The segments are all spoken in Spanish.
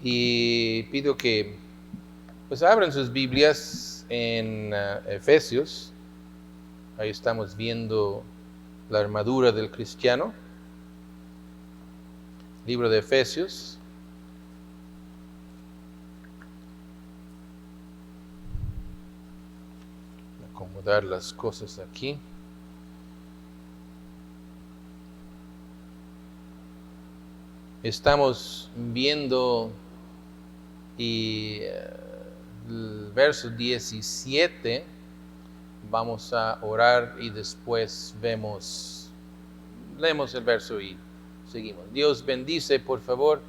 Y pido que pues abran sus Biblias en Efesios. Ahí estamos viendo la armadura del cristiano. Libro de Efesios. Acomodar las cosas aquí. Estamos viendo el verso 17. Vamos a orar y después leemos el verso y seguimos. Dios bendice, por favor,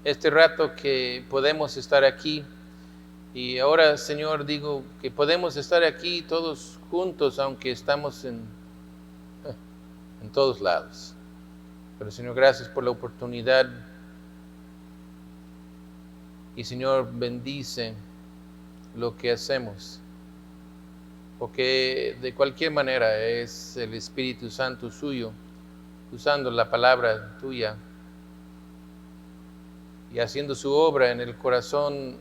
este rato que podemos estar aquí. Y ahora, Señor, digo que podemos estar aquí todos juntos, aunque estamos en todos lados. Pero, Señor, gracias por la oportunidad. Y, Señor, bendice lo que hacemos. Porque de cualquier manera es el Espíritu Santo suyo, usando la palabra tuya y haciendo su obra en el corazón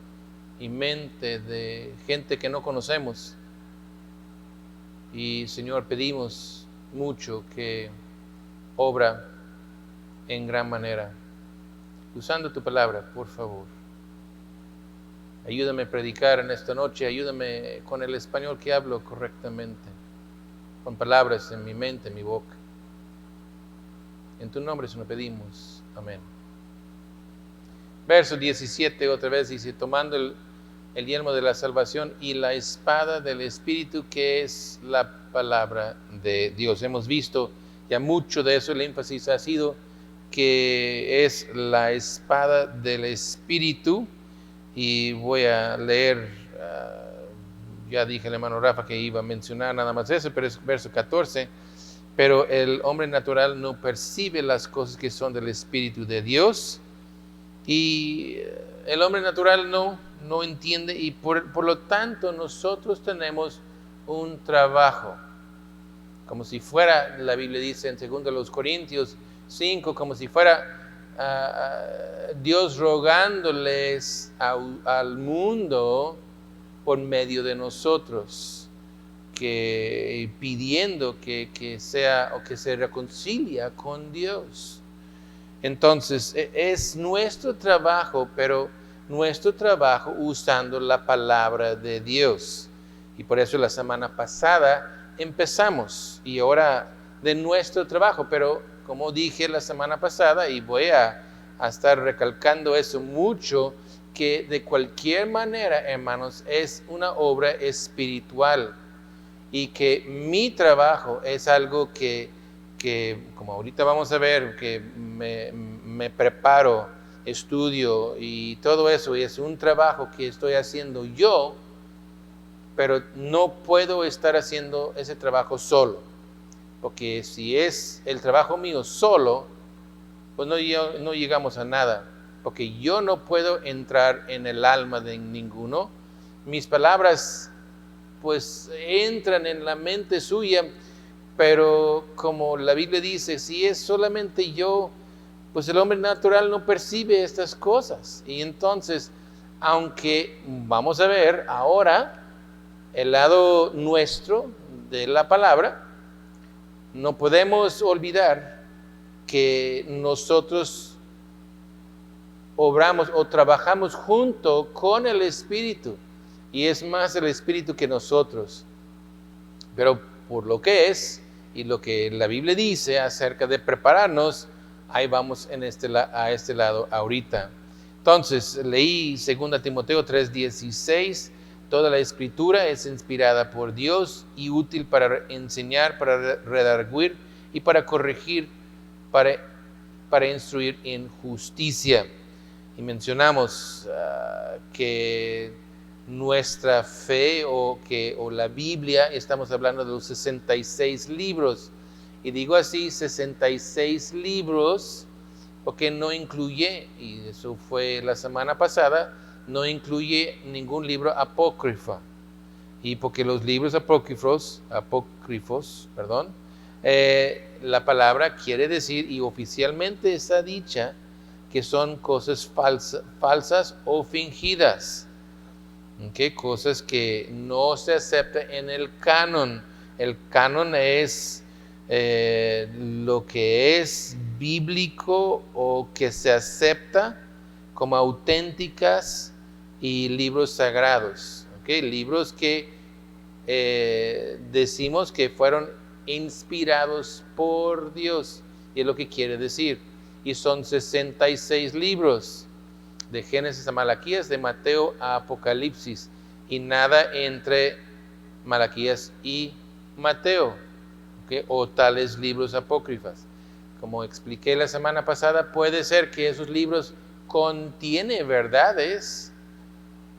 y mente de gente que no conocemos. Y, Señor, pedimos mucho que obra en gran manera, usando tu palabra, por favor. Ayúdame a predicar en esta noche, ayúdame con el español que hablo correctamente, con palabras en mi mente, en mi boca. En tu nombre se lo pedimos. Amén. Verso 17 otra vez dice, tomando el yelmo de la salvación y la espada del Espíritu, que es la palabra de Dios. Hemos visto ya mucho de eso, el énfasis ha sido que es la espada del Espíritu. Y voy a leer, ya dije al hermano Rafa que iba a mencionar nada más eso, pero es verso 14. Pero el hombre natural no percibe las cosas que son del Espíritu de Dios. Y el hombre natural no entiende, y por lo tanto nosotros tenemos un trabajo. Como si fuera, la Biblia dice en 2 Corintios 5, como si fuera Dios rogándoles al mundo por medio de nosotros, pidiendo que sea o que se reconcilia con Dios. Entonces es nuestro trabajo, pero nuestro trabajo usando la palabra de Dios. Y por eso la semana pasada empezamos, y ahora de nuestro trabajo, pero como dije la semana pasada, y voy a estar recalcando eso mucho, que de cualquier manera, hermanos, es una obra espiritual, y que mi trabajo es algo que como ahorita vamos a ver, que me preparo, estudio y todo eso, y es un trabajo que estoy haciendo yo, pero no puedo estar haciendo ese trabajo solo, porque si es el trabajo mío solo, pues no llegamos a nada, porque yo no puedo entrar en el alma de ninguno. Mis palabras pues entran en la mente suya, pero como la Biblia dice, si es solamente yo, pues el hombre natural no percibe estas cosas. Y entonces, aunque vamos a ver ahora el lado nuestro de la palabra, no podemos olvidar que nosotros obramos o trabajamos junto con el Espíritu, y es más el Espíritu que nosotros. Pero por lo que es y lo que la Biblia dice acerca de prepararnos, ahí vamos a este lado ahorita. Entonces, leí 2 Timoteo 3:16, toda la escritura es inspirada por Dios y útil para enseñar, para redarguir y para corregir, para instruir en justicia. Y mencionamos que nuestra fe o la Biblia, estamos hablando de los 66 libros. Y digo así, 66 libros, porque no incluye, y eso fue la semana pasada, no incluye ningún libro apócrifo. Y porque los libros apócrifos, la palabra quiere decir, y oficialmente está dicha, que son cosas falsas o fingidas. ¿Okay? Cosas que no se aceptan en el canon. El canon es lo que es bíblico o que se acepta como auténticas y libros sagrados. ¿Okay? Libros que decimos que fueron inspirados por Dios, y es lo que quiere decir. Y son 66 libros, de Génesis a Malaquías, de Mateo a Apocalipsis, y nada entre Malaquías y Mateo, ¿okay? O tales libros apócrifas. Como expliqué la semana pasada, puede ser que esos libros contienen verdades,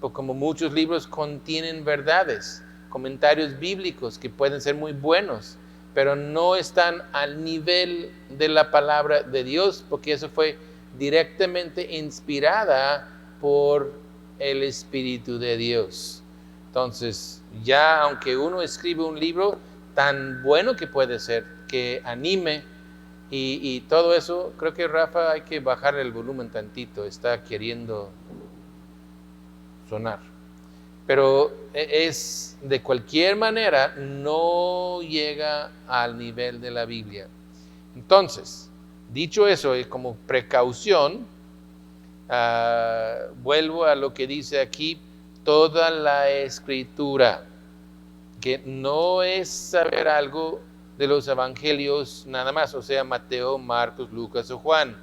o como muchos libros contienen verdades, comentarios bíblicos que pueden ser muy buenos, pero no están al nivel de la palabra de Dios, porque eso fue directamente inspirada por el Espíritu de Dios. Entonces, ya aunque uno escribe un libro tan bueno que puede ser, que anime y todo eso, creo que Rafa hay que bajarle el volumen tantito, está queriendo sonar. Pero es, de cualquier manera, no llega al nivel de la Biblia. Entonces, dicho eso, como precaución, vuelvo a lo que dice aquí, toda la Escritura, que no es saber algo de los evangelios nada más, o sea, Mateo, Marcos, Lucas o Juan.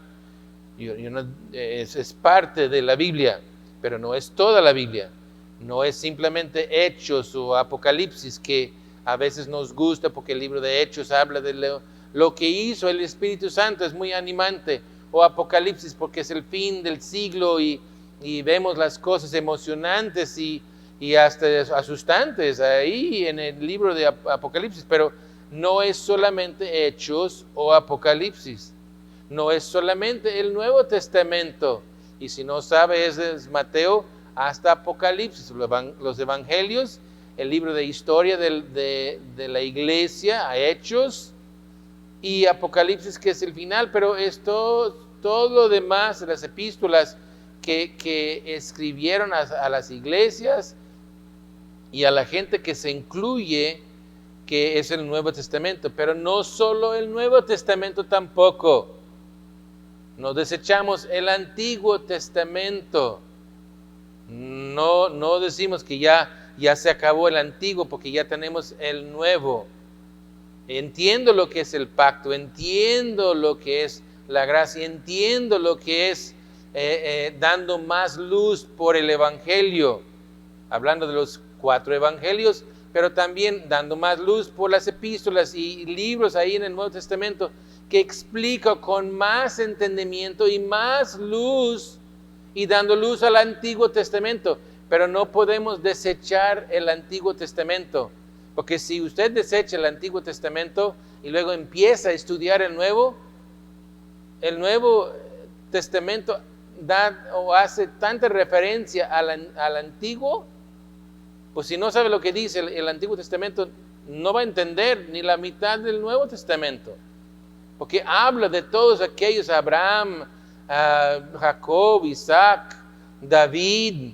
Es parte de la Biblia, pero no es toda la Biblia. No es simplemente Hechos o Apocalipsis, que a veces nos gusta porque el libro de Hechos habla de lo que hizo el Espíritu Santo, es muy animante, o Apocalipsis porque es el fin del siglo y vemos las cosas emocionantes y hasta asustantes ahí en el libro de Apocalipsis, pero no es solamente Hechos o Apocalipsis, no es solamente el Nuevo Testamento, y si no sabe, es Mateo hasta Apocalipsis, los evangelios, el libro de historia de la iglesia, a Hechos, y Apocalipsis, que es el final, pero es todo lo demás, las epístolas que escribieron a las iglesias y a la gente que se incluye, que es el Nuevo Testamento, pero no solo el Nuevo Testamento tampoco. No desechamos el Antiguo Testamento. No decimos que ya se acabó el Antiguo porque ya tenemos el Nuevo. Entiendo lo que es el pacto, entiendo lo que es la gracia, entiendo lo que es dando más luz por el Evangelio, hablando de los 4 evangelios, pero también dando más luz por las epístolas y libros ahí en el Nuevo Testamento que explica con más entendimiento y más luz y dando luz al Antiguo Testamento, pero no podemos desechar el Antiguo Testamento, porque si usted desecha el Antiguo Testamento y luego empieza a estudiar el Nuevo Testamento da o hace tanta referencia al Antiguo, pues si no sabe lo que dice el Antiguo Testamento, no va a entender ni la mitad del Nuevo Testamento, porque habla de todos aquellos, Abraham, Jacob, Isaac, David,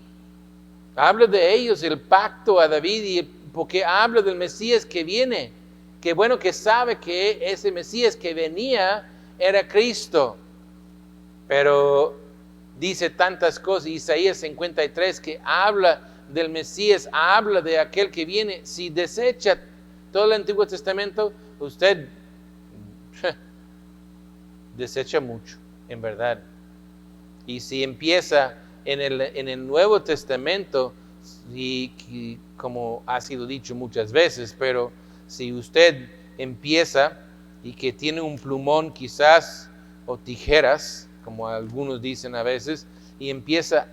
habla de ellos, el pacto a David, y porque habla del Mesías que viene, que bueno que sabe que ese Mesías que venía era Cristo, pero dice tantas cosas, Isaías 53, que habla del Mesías, habla de aquel que viene. Si desecha todo el Antiguo Testamento, usted desecha mucho, en verdad. Y si empieza en el Nuevo Testamento, y como ha sido dicho muchas veces, pero si usted empieza y que tiene un plumón quizás o tijeras, como algunos dicen a veces, y empieza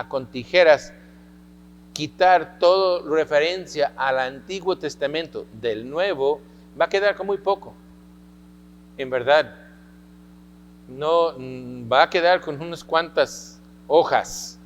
con tijeras quitar todo referencia al Antiguo Testamento del Nuevo, va a quedar con muy poco, en verdad. No va a quedar con unas cuantas hojas,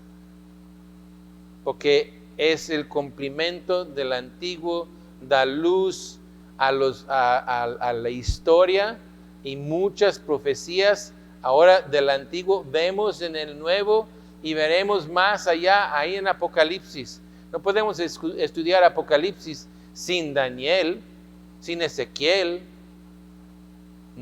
porque es el complemento del Antiguo, da luz a la historia y muchas profecías Ahora del Antiguo vemos en el Nuevo y veremos más allá, ahí en Apocalipsis. No podemos estudiar Apocalipsis sin Daniel, sin Ezequiel.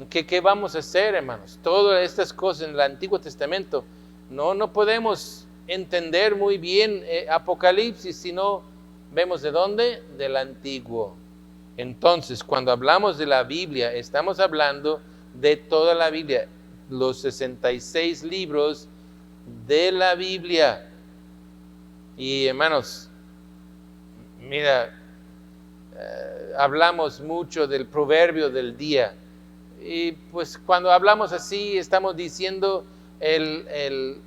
¿Qué vamos a hacer, hermanos? Todas estas cosas en el Antiguo Testamento. No podemos entender muy bien Apocalipsis si no vemos de dónde, del Antiguo. Entonces, cuando hablamos de la Biblia, estamos hablando de toda la Biblia, los 66 libros de la Biblia. Y hermanos, mira, hablamos mucho del proverbio del día. Y pues cuando hablamos así, estamos diciendo el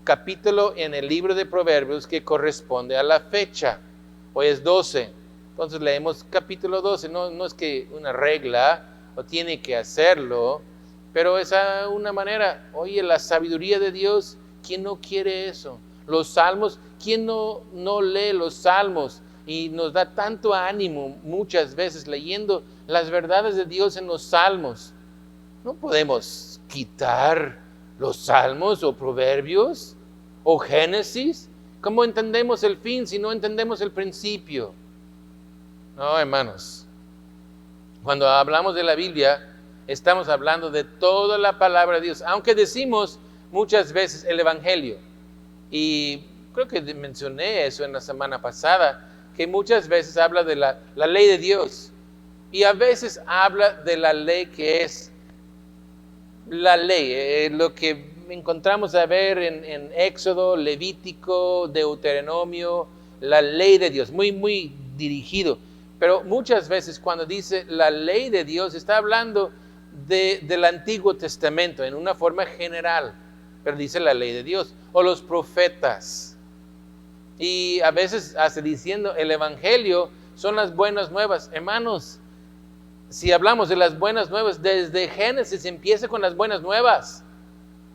capítulo en el libro de Proverbios que corresponde a la fecha. Hoy es 12. Entonces leemos capítulo 12. No es que una regla, o tiene que hacerlo, pero es una manera. Oye, la sabiduría de Dios, ¿quién no quiere eso? Los salmos, ¿quién no lee los salmos? Y nos da tanto ánimo muchas veces leyendo las verdades de Dios en los salmos. No podemos quitar los salmos o proverbios o Génesis. ¿Cómo entendemos el fin si no entendemos el principio? No, hermanos. Cuando hablamos de la Biblia, estamos hablando de toda la palabra de Dios. Aunque decimos muchas veces el Evangelio. Y creo que mencioné eso en la semana pasada, que muchas veces habla de la ley de Dios. Y a veces habla de la ley que es la ley, lo que encontramos a ver en Éxodo, Levítico, Deuteronomio, la ley de Dios, muy dirigido. Pero muchas veces cuando dice la ley de Dios, está hablando del Antiguo Testamento en una forma general, pero dice la ley de Dios, o los profetas. Y a veces hasta diciendo el Evangelio son las buenas nuevas. Hermanos, si hablamos de las buenas nuevas, desde Génesis empieza con las buenas nuevas,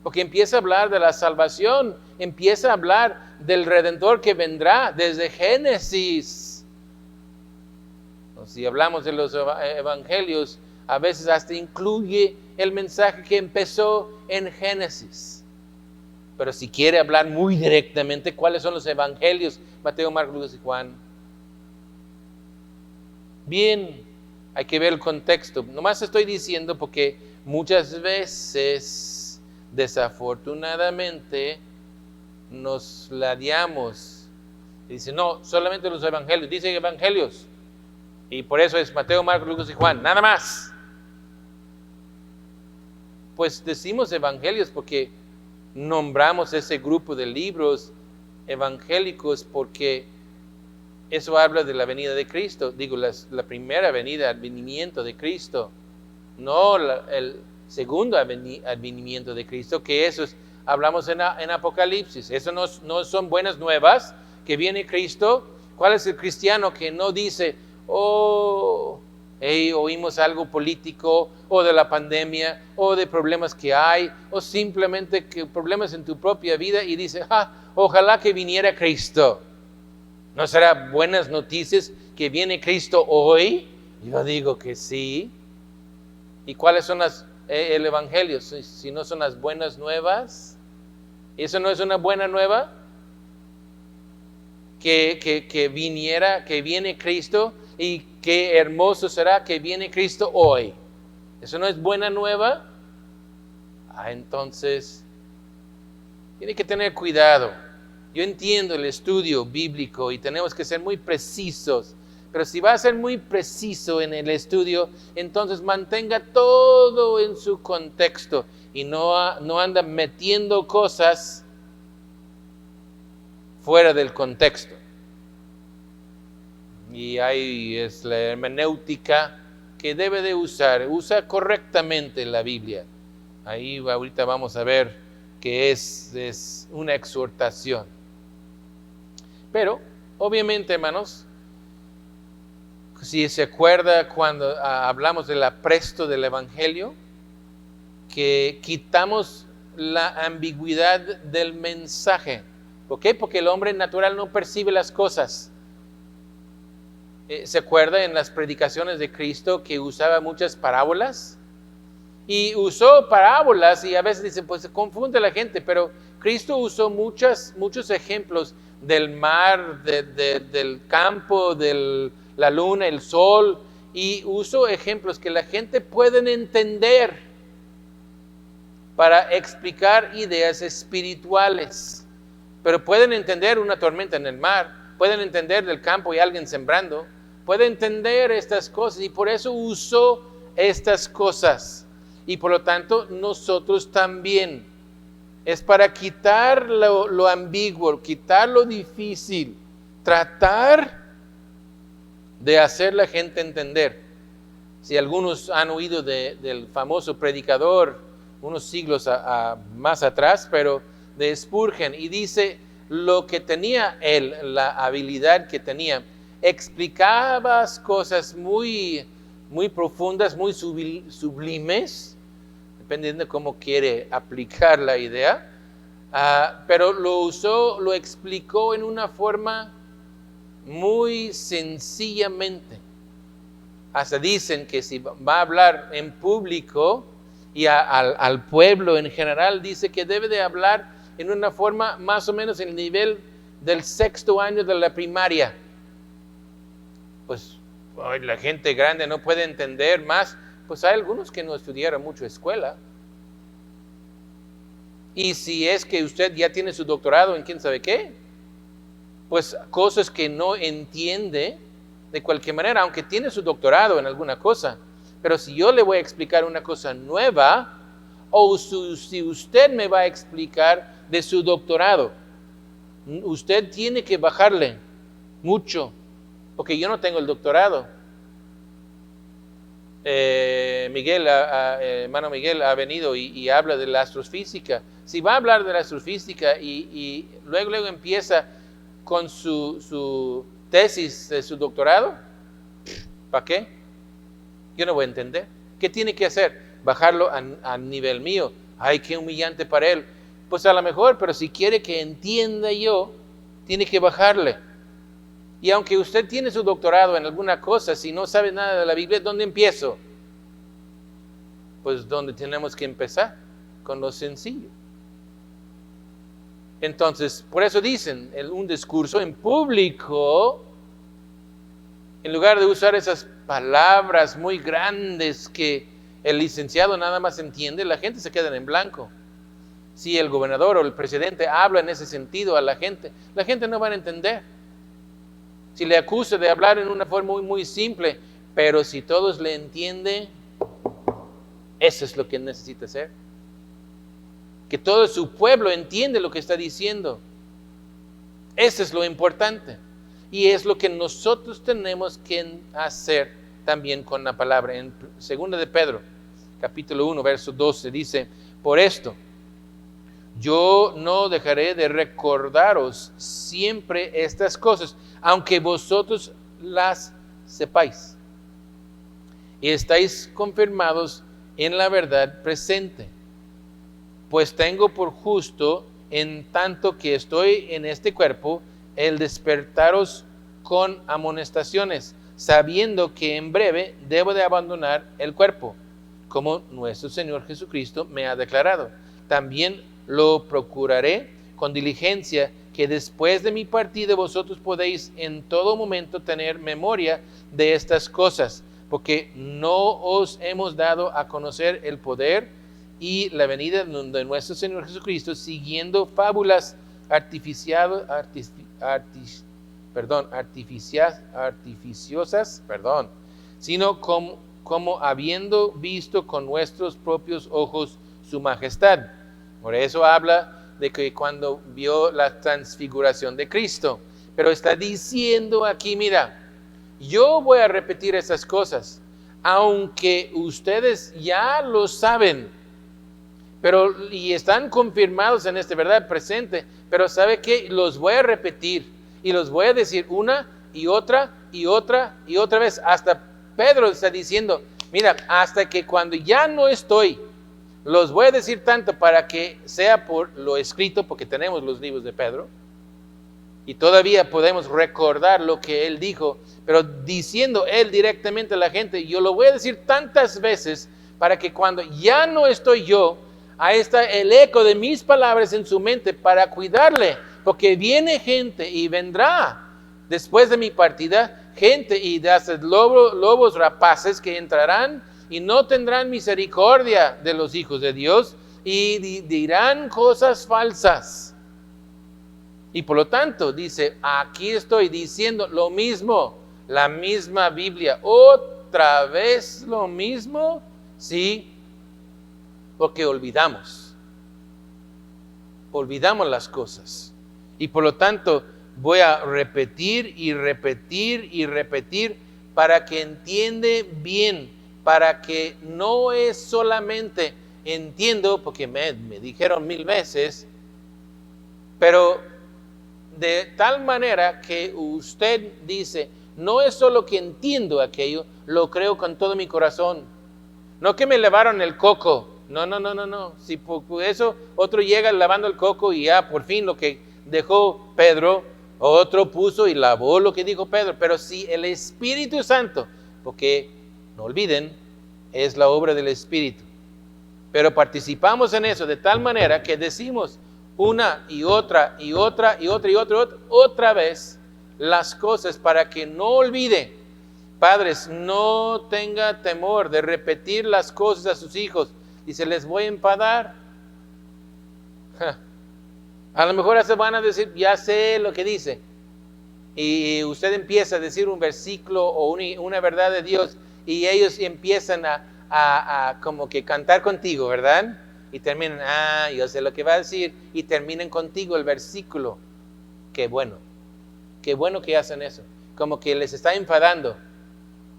porque empieza a hablar de la salvación, empieza a hablar del Redentor que vendrá desde Génesis. Si hablamos de los evangelios, a veces hasta incluye el mensaje que empezó en Génesis. Pero si quiere hablar muy directamente, ¿cuáles son los evangelios? Mateo, Marcos, Lucas y Juan. Bien, hay que ver el contexto. Nomás estoy diciendo porque muchas veces, desafortunadamente, nos ladeamos. Dice, no, solamente los evangelios. Dice evangelios. Y por eso es Mateo, Marcos, Lucas y Juan. Nada más. Pues decimos evangelios porque nombramos ese grupo de libros evangélicos porque eso habla de la venida de Cristo. Digo, la primera venida, advenimiento de Cristo. No el segundo advenimiento de Cristo, que eso es, hablamos en Apocalipsis. Eso no son buenas nuevas, que viene Cristo. ¿Cuál es el cristiano que no dice, oímos algo político, o de la pandemia, o de problemas que hay, o simplemente que problemas en tu propia vida, y dice, ojalá que viniera Cristo? ¿No será buenas noticias que viene Cristo hoy? Yo digo que sí. ¿Y cuáles son el Evangelio? Si no son las buenas nuevas. ¿Eso no es una buena nueva? Que viene Cristo, y qué hermoso será que viene Cristo hoy. ¿Eso no es buena nueva? Entonces, tiene que tener cuidado. Yo entiendo el estudio bíblico y tenemos que ser muy precisos, pero si va a ser muy preciso en el estudio, entonces mantenga todo en su contexto y no anda metiendo cosas fuera del contexto. Y ahí es la hermenéutica que debe de usa correctamente la Biblia. Ahí ahorita vamos a ver que es una exhortación. Pero, obviamente, hermanos, si se acuerda cuando hablamos del apresto del Evangelio, que quitamos la ambigüedad del mensaje. ¿Por qué? Porque el hombre natural no percibe las cosas. ¿Se acuerda en las predicaciones de Cristo que usaba muchas parábolas? Y usó parábolas y a veces dicen, pues se confunde la gente, pero Cristo usó muchos ejemplos del mar, del campo, de la luna, el sol, y usó ejemplos que la gente puede entender para explicar ideas espirituales. Pero pueden entender una tormenta en el mar, pueden entender del campo y alguien sembrando, pueden entender estas cosas y por eso usó estas cosas. Y por lo tanto nosotros también. Es para quitar lo ambiguo, quitar lo difícil, tratar de hacer la gente entender. Si algunos han oído del famoso predicador unos siglos más atrás, pero de Spurgeon, y dice lo que tenía él, la habilidad que tenía, explicaba cosas muy, muy profundas, muy sublimes, dependiendo de cómo quiere aplicar la idea, pero lo explicó en una forma muy sencillamente. Hasta dicen que si va a hablar en público y al pueblo en general, dice que debe de hablar en una forma más o menos en el nivel del 6º año de la primaria. Pues la gente grande no puede entender más. Pues hay algunos que no estudiaron mucho escuela. Y si es que usted ya tiene su doctorado en quién sabe qué, pues cosas que no entiende de cualquier manera, aunque tiene su doctorado en alguna cosa. Pero si yo le voy a explicar una cosa nueva, o si usted me va a explicar de su doctorado, usted tiene que bajarle mucho, porque yo no tengo el doctorado. Hermano Miguel ha venido y habla de la astrofísica. Si va a hablar de la astrofísica y luego empieza con su tesis de su doctorado, ¿para qué? Yo no voy a entender. ¿Qué tiene que hacer? Bajarlo a nivel mío. Ay, qué humillante para él. Pues a lo mejor, pero si quiere que entienda yo, tiene que bajarle. Y aunque usted tiene su doctorado en alguna cosa, si no sabe nada de la Biblia, ¿dónde empiezo? Pues donde tenemos que empezar, con lo sencillo. Entonces, por eso dicen, un discurso en público, en lugar de usar esas palabras muy grandes que el licenciado nada más entiende, la gente se queda en blanco. Si el gobernador o el presidente habla en ese sentido a la gente no va a entender. Si le acusa de hablar en una forma muy, muy simple, pero si todos le entienden, eso es lo que necesita hacer. Que todo su pueblo entiende lo que está diciendo. Eso es lo importante. Y es lo que nosotros tenemos que hacer también con la palabra. En 2 de Pedro, capítulo 1, verso 12, dice, por esto, yo no dejaré de recordaros siempre estas cosas, aunque vosotros las sepáis y estáis confirmados en la verdad presente. Pues tengo por justo, en tanto que estoy en este cuerpo, el despertaros con amonestaciones, sabiendo que en breve debo de abandonar el cuerpo, como nuestro Señor Jesucristo me ha declarado. También lo procuraré con diligencia, que después de mi partida vosotros podéis en todo momento tener memoria de estas cosas, porque no os hemos dado a conocer el poder y la venida de nuestro Señor Jesucristo, siguiendo fábulas artificiosas, sino como habiendo visto con nuestros propios ojos su majestad. Por eso habla de que cuando vio la transfiguración de Cristo, pero está diciendo aquí, mira, yo voy a repetir esas cosas, aunque ustedes ya lo saben, y están confirmados en esta verdad presente, pero ¿sabe qué? Los voy a repetir y los voy a decir una y otra y otra y otra vez. Hasta Pedro está diciendo, mira, hasta que cuando ya no estoy, los voy a decir tanto para que sea por lo escrito, porque tenemos los libros de Pedro, y todavía podemos recordar lo que él dijo, pero diciendo él directamente a la gente, yo lo voy a decir tantas veces para que cuando ya no estoy yo, ahí está el eco de mis palabras en su mente para cuidarle, porque viene gente y vendrá después de mi partida, gente y de hasta lobos rapaces que entrarán y no tendrán misericordia de los hijos de Dios y dirán cosas falsas. Y por lo tanto, dice, aquí estoy diciendo lo mismo, la misma Biblia. ¿Otra vez lo mismo? Sí, porque olvidamos las cosas. Y por lo tanto, voy a repetir y repetir y repetir para que entiende bien, para que no es solamente entiendo, porque me dijeron 1000 veces, pero de tal manera que usted dice, no es solo que entiendo aquello, lo creo con todo mi corazón. No que me lavaron el coco, no. Si por eso otro llega lavando el coco y ya por fin lo que dejó Pedro, otro puso y lavó lo que dijo Pedro. Pero si el Espíritu Santo, porque no olviden, es la obra del Espíritu. Pero participamos en eso de tal manera que decimos una y otra vez las cosas para que no olvide. Padres, no tenga temor de repetir las cosas a sus hijos. Dice, les voy a enfadar. A lo mejor se van a decir, ya sé lo que dice. Y usted empieza a decir un versículo o una verdad de Dios y ellos empiezan a como que cantar contigo, ¿verdad? Y terminan, yo sé lo que va a decir, y terminan contigo el versículo. Qué bueno que hacen eso. Como que les está enfadando.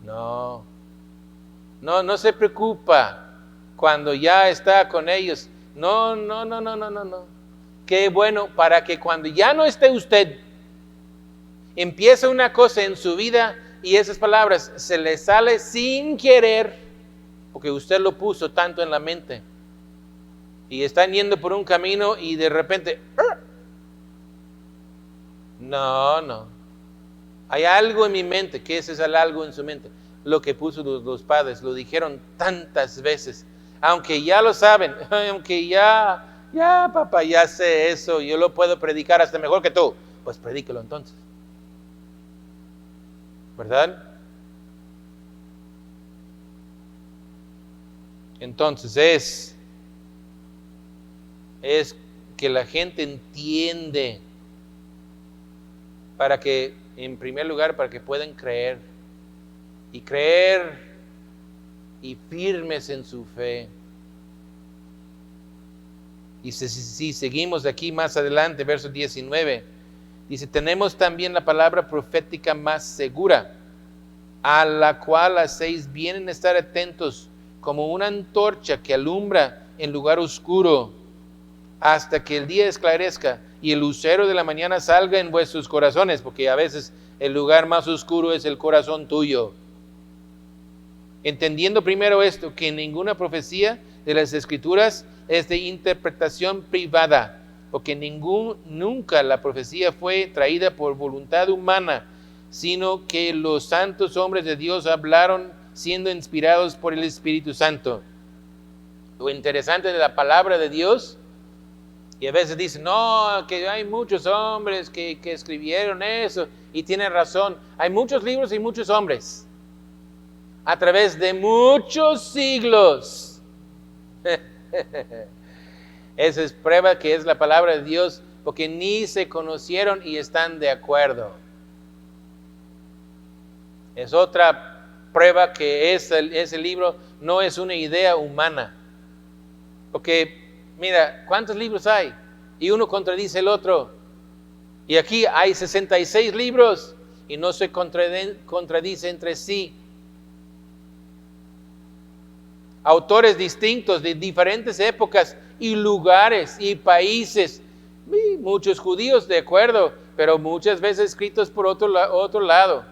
No se preocupa cuando ya está con ellos. No. Qué bueno para que cuando ya no esté usted, empieza una cosa en su vida y esas palabras se le sale sin querer, porque usted lo puso tanto en la mente. Y están yendo por un camino y de repente, no. Hay algo en mi mente. ¿Qué es ese algo en su mente? Lo que puso los padres, lo dijeron tantas veces. Aunque ya lo saben, aunque ya papá, ya sé eso, yo lo puedo predicar hasta mejor que tú. Pues predíquelo entonces. ¿Verdad? Entonces es que la gente entiende para que, en primer lugar, para que puedan creer y firmes en su fe. Y si seguimos de aquí más adelante, verso 19, dice, tenemos también la palabra profética más segura, a la cual hacéis bien en estar atentos, como una antorcha que alumbra en lugar oscuro, hasta que el día esclarezca y el lucero de la mañana salga en vuestros corazones, porque a veces el lugar más oscuro es el corazón tuyo. Entendiendo primero esto, que ninguna profecía de las Escrituras es de interpretación privada, porque nunca la profecía fue traída por voluntad humana, sino que los santos hombres de Dios hablaron siendo inspirados por el Espíritu Santo. Lo interesante de la palabra de Dios, y a veces dicen, no, que hay muchos hombres que escribieron eso, y tienen razón, hay muchos libros y muchos hombres, a través de muchos siglos. Esa es prueba que es la palabra de Dios, porque ni se conocieron y están de acuerdo. Es otra prueba que ese libro no es una idea humana. Porque, mira, ¿cuántos libros hay? Y uno contradice el otro. Y aquí hay 66 libros y no se contradice entre sí. Autores distintos de diferentes épocas y lugares y países. Muchos judíos, de acuerdo, pero muchas veces escritos por otro lado.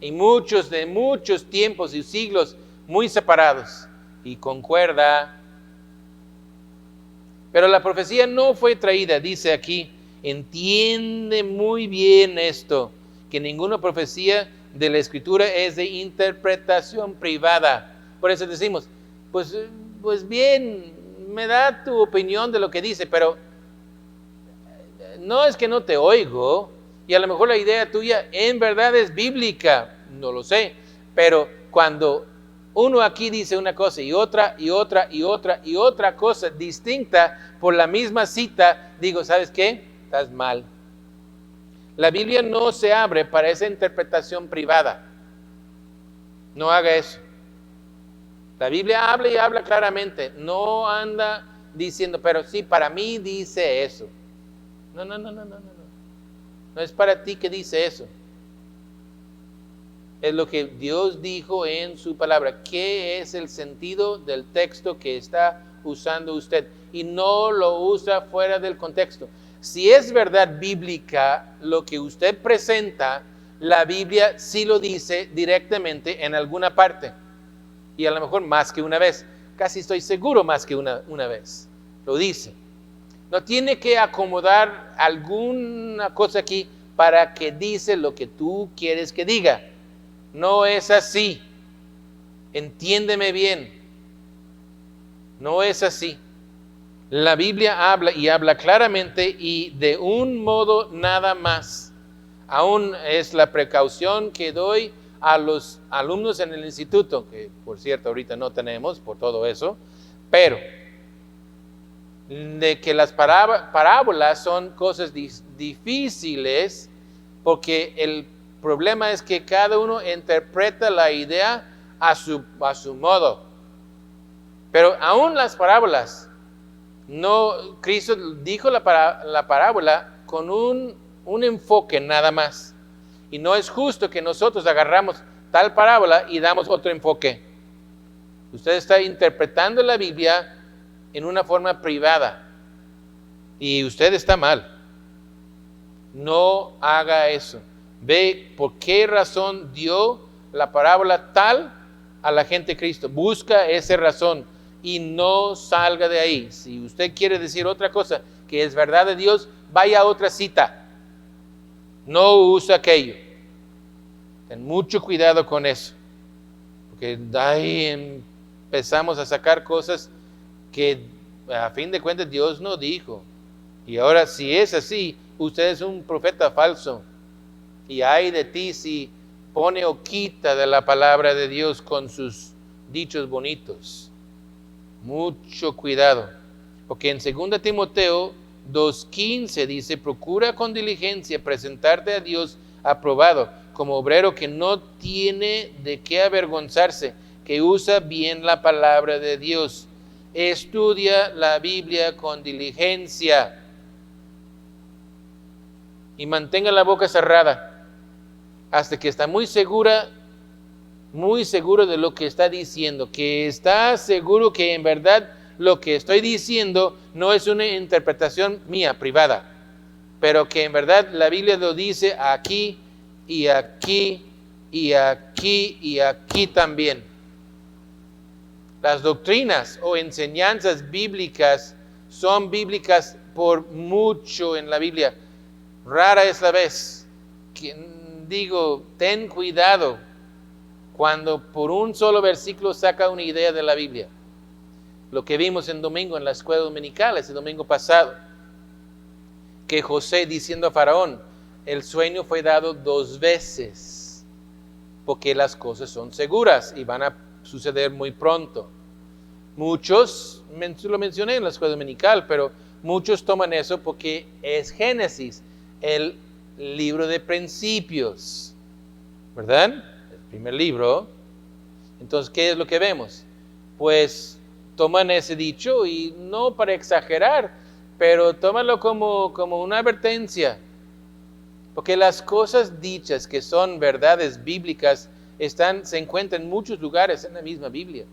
Y muchos de muchos tiempos y siglos muy separados. Y concuerda. Pero la profecía no fue traída, dice aquí, entiende muy bien esto, que ninguna profecía de la Escritura es de interpretación privada. Por eso decimos, pues bien, me da tu opinión de lo que dice, pero no es que no te oigo, y a lo mejor la idea tuya en verdad es bíblica, no lo sé, pero cuando uno aquí dice una cosa y otra, y otra, y otra, y otra cosa distinta por la misma cita, digo, ¿sabes qué? Estás mal. La Biblia no se abre para esa interpretación privada. No haga eso. La Biblia habla y habla claramente. No anda diciendo, pero sí, para mí dice eso. No. No es para ti que dice eso. Es lo que Dios dijo en su palabra. ¿Qué es el sentido del texto que está usando usted? Y no lo usa fuera del contexto. Si es verdad bíblica lo que usted presenta, la Biblia sí lo dice directamente en alguna parte. Y a lo mejor más que una vez. Casi estoy seguro más que una vez. Lo dice. No tiene que acomodar alguna cosa aquí para que dice lo que tú quieres que diga. No es así. Entiéndeme bien. No es así. La Biblia habla y habla claramente y de un modo nada más. Aún es la precaución que doy a los alumnos en el instituto, que por cierto ahorita no tenemos por todo eso, pero de que las parábolas son cosas difíciles porque el problema es que cada uno interpreta la idea a su modo. Pero aún las parábolas, no, Cristo dijo la parábola con un enfoque nada más. Y no es justo que nosotros agarramos tal parábola y damos otro enfoque. Usted está interpretando la Biblia en una forma privada. Y usted está mal. No haga eso. Ve por qué razón dio la parábola tal a la gente de Cristo. Busca esa razón y no salga de ahí. Si usted quiere decir otra cosa que es verdad de Dios, vaya a otra cita. No usa aquello. Ten mucho cuidado con eso. Porque ahí empezamos a sacar cosas que a fin de cuentas Dios no dijo. Y ahora si es así, usted es un profeta falso. Y ay de ti si pone o quita de la palabra de Dios con sus dichos bonitos. Mucho cuidado. Porque en 2 Timoteo 2:15 dice, procura con diligencia presentarte a Dios aprobado, como obrero que no tiene de qué avergonzarse, que usa bien la palabra de Dios. Estudia la Biblia con diligencia y mantenga la boca cerrada hasta que está muy seguro de lo que está diciendo, que está seguro que en verdad lo que estoy diciendo no es una interpretación mía, privada, pero que en verdad la Biblia lo dice aquí y aquí y aquí y aquí también. Las doctrinas o enseñanzas bíblicas son bíblicas por mucho en la Biblia. Rara es la vez que digo, ten cuidado cuando por un solo versículo saca una idea de la Biblia. Lo que vimos en domingo en la escuela dominical, ese domingo pasado, que José diciendo a Faraón, el sueño fue dado 2 veces, porque las cosas son seguras y van a suceder muy pronto. Muchos, lo mencioné en la escuela dominical, pero muchos toman eso porque es Génesis, el libro de principios, ¿verdad? El primer libro. Entonces, ¿qué es lo que vemos? Pues toman ese dicho y no para exagerar, pero tómalo como una advertencia. Porque las cosas dichas que son verdades bíblicas se encuentran en muchos lugares en la misma Biblia.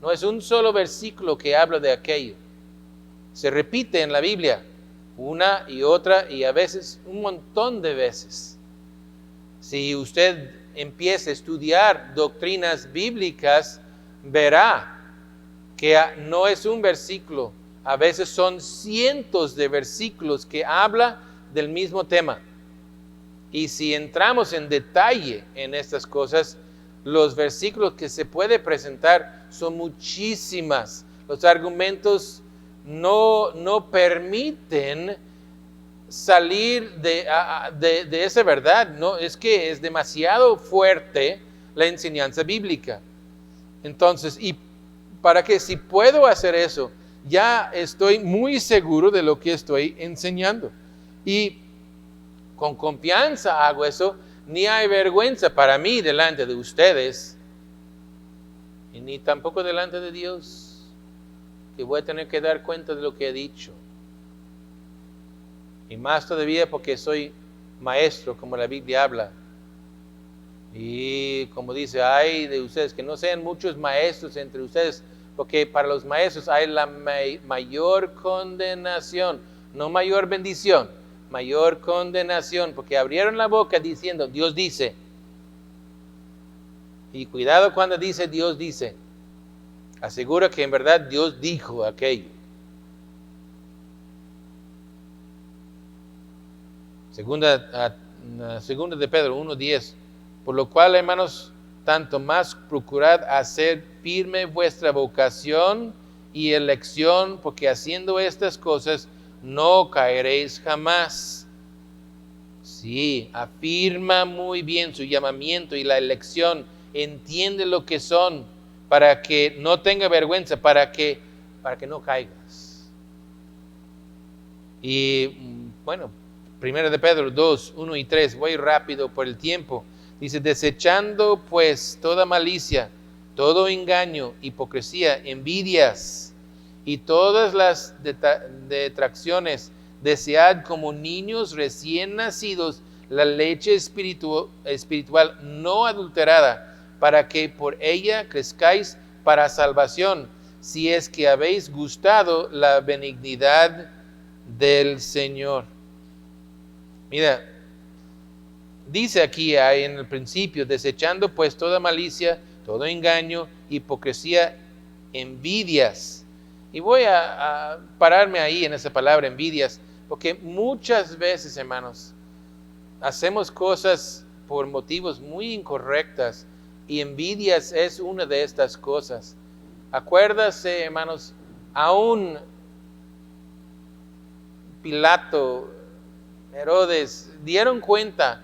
No es un solo versículo que habla de aquello. Se repite en la Biblia una y otra y a veces un montón de veces. Si usted empieza a estudiar doctrinas bíblicas, verá que no es un versículo, a veces son cientos de versículos que habla del mismo tema. Y si entramos en detalle en estas cosas, los versículos que se puede presentar son muchísimas. Los argumentos no permiten salir de esa verdad. No, es que es demasiado fuerte la enseñanza bíblica. Entonces, y para que si puedo hacer eso, ya estoy muy seguro de lo que estoy enseñando. Y con confianza hago eso, ni hay vergüenza para mí delante de ustedes, y ni tampoco delante de Dios, que voy a tener que dar cuenta de lo que he dicho. Y más todavía porque soy maestro, como la Biblia habla. Y como dice, hay de ustedes que no sean muchos maestros entre ustedes, porque para los maestros hay la mayor condenación, no mayor bendición, mayor condenación, porque abrieron la boca diciendo, Dios dice. Y cuidado cuando dice Dios dice. Asegura que en verdad Dios dijo aquello. Segunda de Pedro 1:10. Por lo cual, hermanos, tanto más procurad hacer firme vuestra vocación y elección, porque haciendo estas cosas no caeréis jamás. Sí, afirma muy bien su llamamiento y la elección, entiende lo que son, para que no tenga vergüenza, para que no caigas. Y bueno, 1 de Pedro 2, 1 y 3, voy rápido por el tiempo. Dice, desechando pues toda malicia, todo engaño, hipocresía, envidias y todas las detracciones, desead como niños recién nacidos la leche espiritual no adulterada, para que por ella crezcáis para salvación, si es que habéis gustado la benignidad del Señor. Mira, dice aquí en el principio, desechando pues toda malicia, todo engaño, hipocresía, envidias. Y voy a pararme ahí en esa palabra envidias, porque muchas veces, hermanos, hacemos cosas por motivos muy incorrectas y envidias es una de estas cosas. Acuérdase, hermanos, aún Pilato, Herodes, dieron cuenta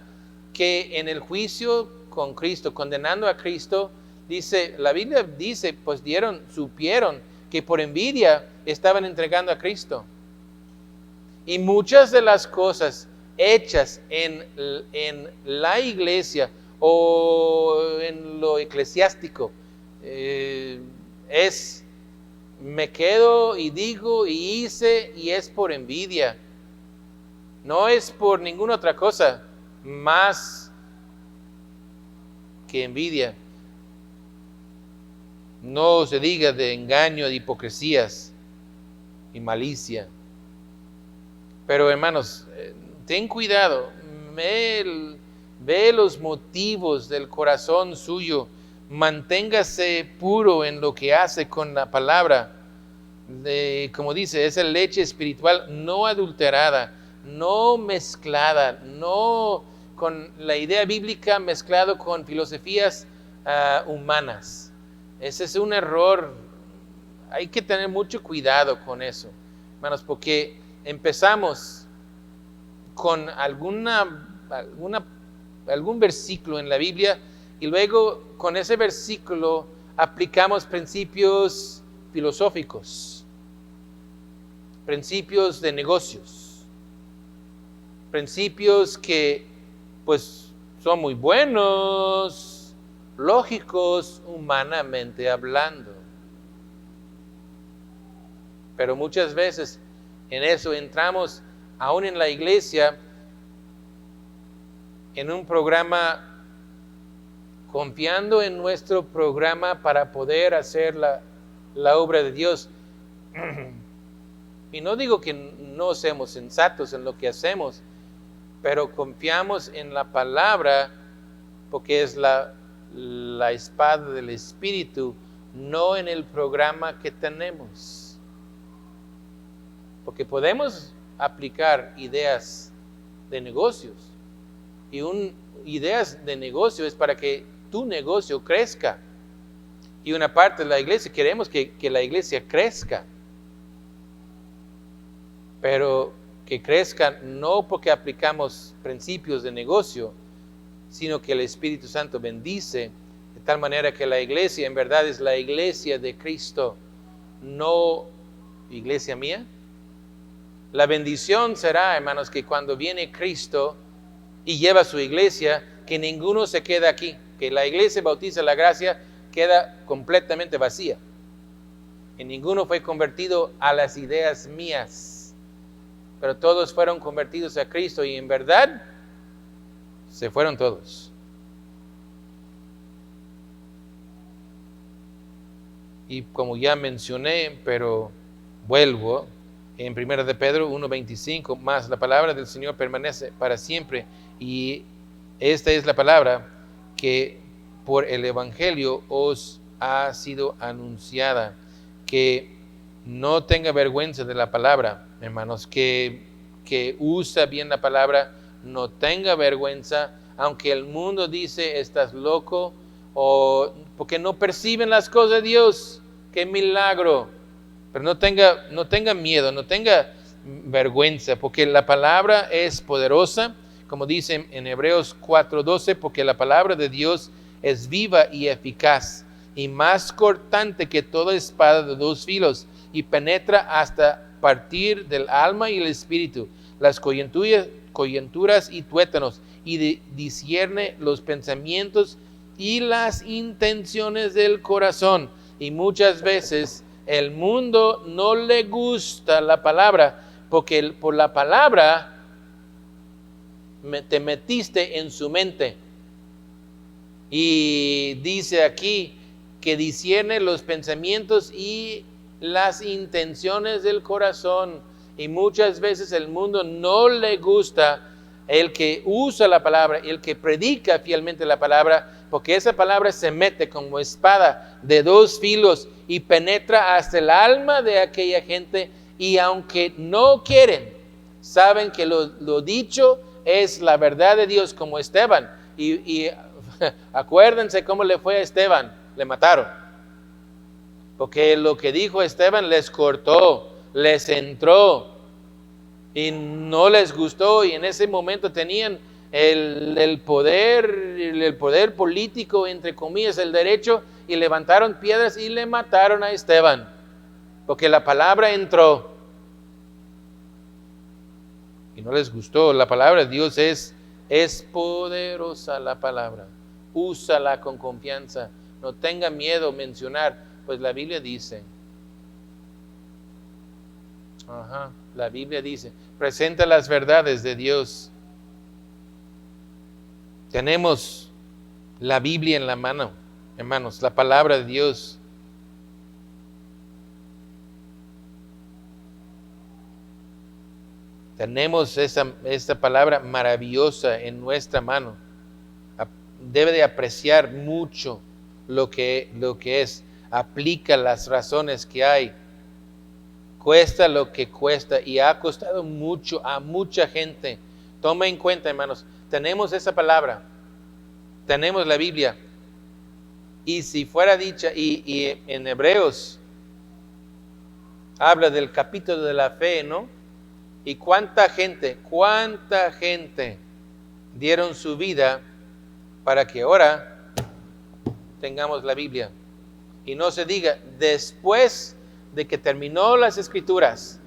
que en el juicio con Cristo, condenando a Cristo, dice, la Biblia dice, pues supieron que por envidia estaban entregando a Cristo. Y muchas de las cosas hechas en la iglesia o en lo eclesiástico me quedo y digo y hice y es por envidia. No es por ninguna otra cosa más que envidia. No se diga de engaño, de hipocresías y malicia. Pero hermanos, ten cuidado, ve los motivos del corazón suyo, manténgase puro en lo que hace con la palabra. Como dice, esa leche espiritual no adulterada, no mezclada, no con la idea bíblica mezclado con filosofías humanas. Ese es un error. Hay que tener mucho cuidado con eso, hermanos, porque empezamos con algún versículo en la Biblia y luego con ese versículo aplicamos principios filosóficos, principios de negocios, principios que pues son muy buenos, lógicos, humanamente hablando. Pero muchas veces en eso entramos, aún en la iglesia, en un programa, confiando en nuestro programa para poder hacer la obra de Dios. Y no digo que no seamos sensatos en lo que hacemos, pero confiamos en la palabra porque es la espada del Espíritu, no en el programa que tenemos. Porque podemos aplicar ideas de negocios. Y ideas de negocio es para que tu negocio crezca. Y una parte de la iglesia, queremos que la iglesia crezca. Pero que crezca no porque aplicamos principios de negocio, sino que el Espíritu Santo bendice de tal manera que la iglesia en verdad es la iglesia de Cristo, no iglesia mía. La bendición será, hermanos, que cuando viene Cristo y lleva su iglesia, que ninguno se queda aquí, que la iglesia bautiza la gracia queda completamente vacía. Y ninguno fue convertido a las ideas mías, pero todos fueron convertidos a Cristo y en verdad se fueron todos. Y como ya mencioné, pero vuelvo, en 1 de Pedro 1:25, más la palabra del Señor permanece para siempre. Y esta es la palabra que por el Evangelio os ha sido anunciada. Que no tenga vergüenza de la palabra, hermanos, que usa bien la palabra, no tenga vergüenza, aunque el mundo dice estás loco, o porque no perciben las cosas de Dios. ¡Qué milagro! Pero no tenga miedo, no tenga vergüenza, porque la palabra es poderosa, como dice en Hebreos 4:12, porque la palabra de Dios es viva y eficaz, y más cortante que toda espada de dos filos, y penetra hasta partir del alma y el espíritu, las coyunturas y tuétanos, y discierne los pensamientos y las intenciones del corazón. Y muchas veces el mundo no le gusta la palabra, porque por la palabra te metiste en su mente. Y dice aquí que discierne los pensamientos y las intenciones del corazón. Y muchas veces el mundo no le gusta el que usa la palabra, el que predica fielmente la palabra, porque esa palabra se mete como espada de dos filos y penetra hasta el alma de aquella gente, y aunque no quieren, saben que lo dicho es la verdad de Dios, como Esteban. Y acuérdense cómo le fue a Esteban, le mataron. Porque lo que dijo Esteban les cortó, les entró y no les gustó, y en ese momento tenían el poder político, entre comillas, el derecho, y levantaron piedras y le mataron a Esteban, porque la palabra entró y no les gustó. La palabra de Dios es poderosa, la palabra, úsala con confianza, no tenga miedo mencionar, pues la Biblia dice, la Biblia dice, presenta las verdades de Dios. Tenemos la Biblia en la mano, hermanos, la palabra de Dios. Tenemos esta palabra maravillosa en nuestra mano. Debe de apreciar mucho lo que es. Aplica las razones que hay. Cuesta lo que cuesta, y ha costado mucho a mucha gente. Toma en cuenta, hermanos, tenemos esa palabra, tenemos la Biblia, y si fuera dicha, y en Hebreos habla del capítulo de la fe, ¿no? Y cuánta gente dieron su vida para que ahora tengamos la Biblia. Y no se diga, después de que terminó las escrituras,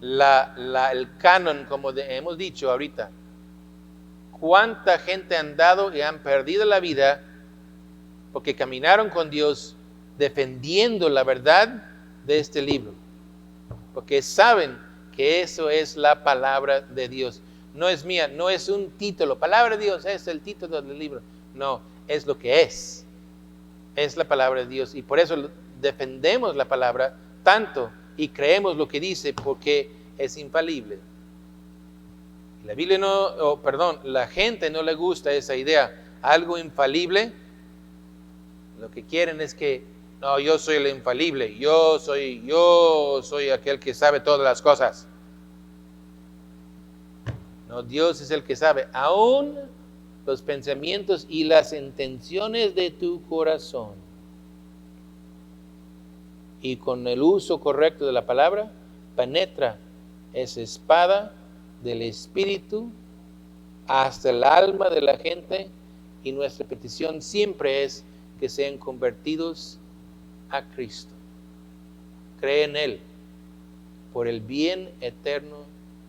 el canon, como hemos dicho ahorita, cuánta gente han dado y han perdido la vida porque caminaron con Dios defendiendo la verdad de este libro, porque saben que eso es la palabra de Dios. No es mía, no es un título. Palabra de Dios es el título del libro. No, es lo que es la palabra de Dios, y por eso defendemos la palabra tanto y creemos lo que dice, porque es infalible. La Biblia la gente no le gusta esa idea, algo infalible. Lo que quieren es que, no, yo soy el infalible, yo soy aquel que sabe todas las cosas. No, Dios es el que sabe, aún los pensamientos y las intenciones de tu corazón. Y con el uso correcto de la palabra, penetra esa espada del Espíritu hasta el alma de la gente, y nuestra petición siempre es que sean convertidos a Cristo. Cree en Él por el bien eterno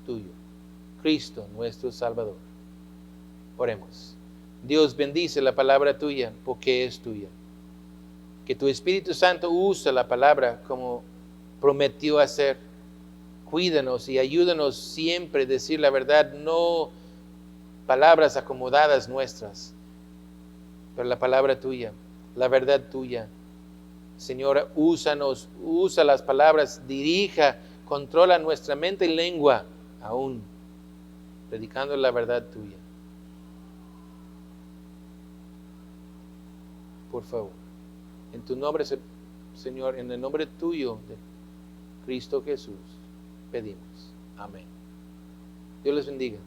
tuyo. Cristo, nuestro Salvador. Oremos. Dios, bendice la palabra tuya porque es tuya. Que tu Espíritu Santo use la palabra como prometió hacer. Cuídanos y ayúdanos siempre a decir la verdad, no palabras acomodadas nuestras, pero la palabra tuya, la verdad tuya. Señor, úsanos, usa las palabras, dirija, controla nuestra mente y lengua, aún predicando la verdad tuya. Por favor, en tu nombre, Señor, en el nombre tuyo de Cristo Jesús, pedimos. Amén. Dios les bendiga.